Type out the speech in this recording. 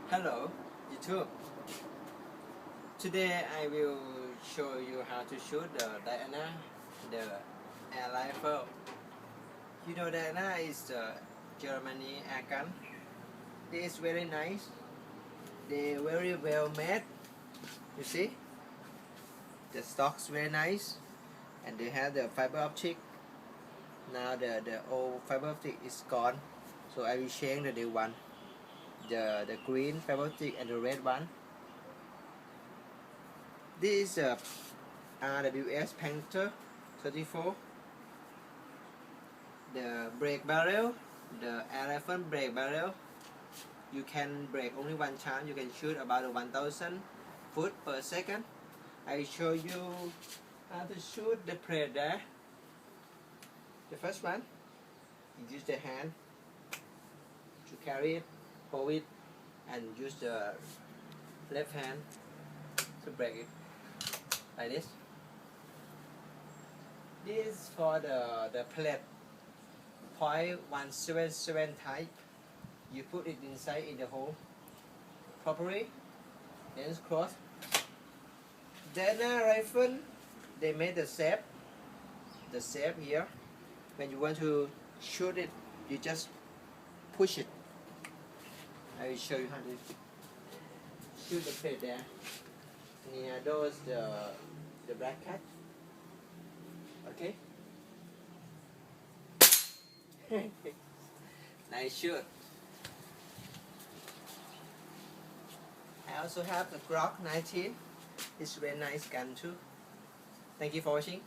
Hello, YouTube. Today I will show you how to shoot the Diana, the air rifle. You know Diana is the Germany Airgun. This is very nice. They very well made. You see, the stock's very nice, and they have the fiber optic. Now the old fiber optic is gone, so I will change the new one. The green fiber optic and the red one. This is a RWS Panther 34. The brake barrel, the air rifle brake barrel, you can brake only one time. You can shoot about 1,000 foot per second. I show you how to shoot the prey there. The first one, you use the hand to carry it, hold it, and use the left hand to brake it like this. This is for the plate .177 type. You put it inside in the hole properly, then cross. Then rifle, they made the shape here. When you want to shoot it, you just push it. I will show you how to shoot the plate there. Near those the black cat. Okay. Nice shoot. I also have the Glock 19. It's a very nice gun too. Thank you for watching.